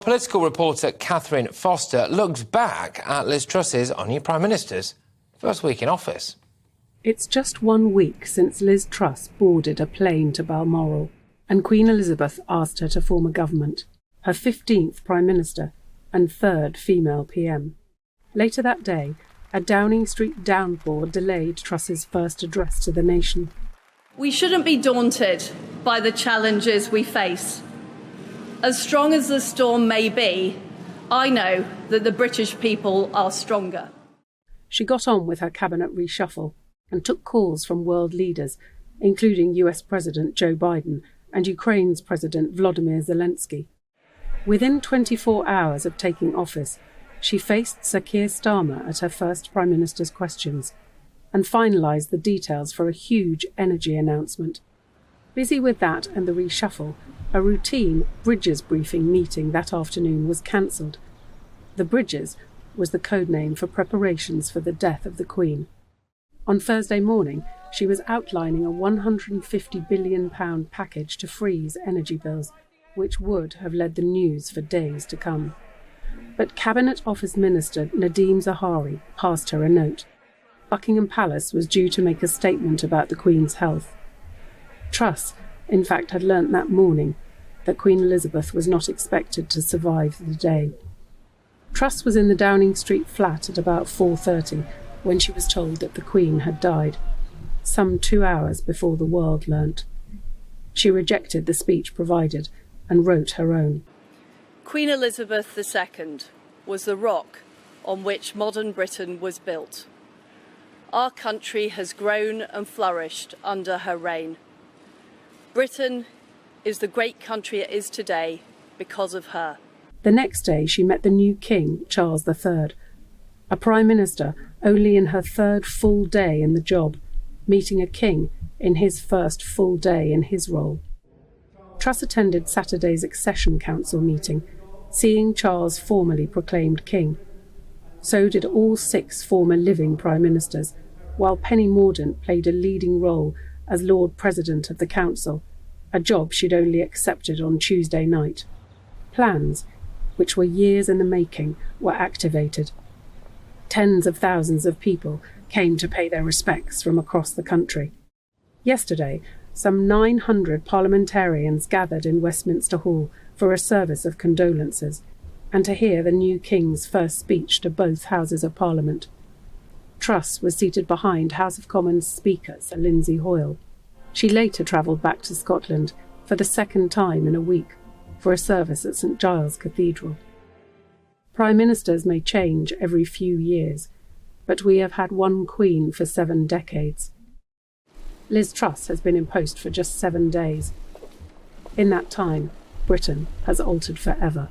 Political reporter Katherine Forster looks back at Liz Truss's, our new Prime Minister's, first week in office. It's just 1 week since Liz Truss boarded a plane to Balmoral, and Queen Elizabeth asked her to form a government, her 15th Prime Minister and 3rd female PM. Later that day, a Downing Street downpour delayed Truss's first address to the nation. We shouldn't be daunted by the challenges we face. As strong as the storm may be, I know that the British people are stronger. She got on with her cabinet reshuffle and took calls from world leaders, including US President Joe Biden and Ukraine's President Volodymyr Zelensky. Within 24 hours of taking office, she faced Sir Keir Starmer at her first Prime Minister's questions and finalised the details for a huge energy announcement. Busy with that and the reshuffle, a routine Bridges briefing meeting that afternoon was cancelled. The Bridges was the code name for preparations for the death of the Queen. On Thursday morning, she was outlining a £150 billion package to freeze energy bills, which would have led the news for days to come. But Cabinet Office Minister Nadhim Zahawi passed her a note. Buckingham Palace was due to make a statement about the Queen's health. Truss, in fact, had learnt that morning that Queen Elizabeth was not expected to survive the day. Truss was in the Downing Street flat at about 4:30 when she was told that the Queen had died, some 2 hours before the world learnt. She rejected the speech provided and wrote her own. Queen Elizabeth II was the rock on which modern Britain was built. Our country has grown and flourished under her reign. Britain is the great country it is today because of her. The next day she met the new King, Charles III, a Prime Minister only in her 3rd full day in the job, meeting a king in his first full day in his role. Truss attended Saturday's Accession Council meeting, seeing Charles formally proclaimed king. So did all 6 former living Prime Ministers, while Penny Mordaunt played a leading role as Lord President of the Council, a job she'd only accepted on Tuesday night. Plans, which were years in the making, were activated. Tens of thousands of people came to pay their respects from across the country. Yesterday, some 900 parliamentarians gathered in Westminster Hall for a service of condolences and to hear the new King's first speech to both Houses of Parliament. Truss was seated behind House of Commons Speaker Sir Lindsay Hoyle. She later travelled back to Scotland for the 2nd time in a week for a service at St Giles Cathedral. Prime Ministers may change every few years, but we have had one Queen for 7 decades. Liz Truss has been in post for just 7 days. In that time, Britain has altered forever.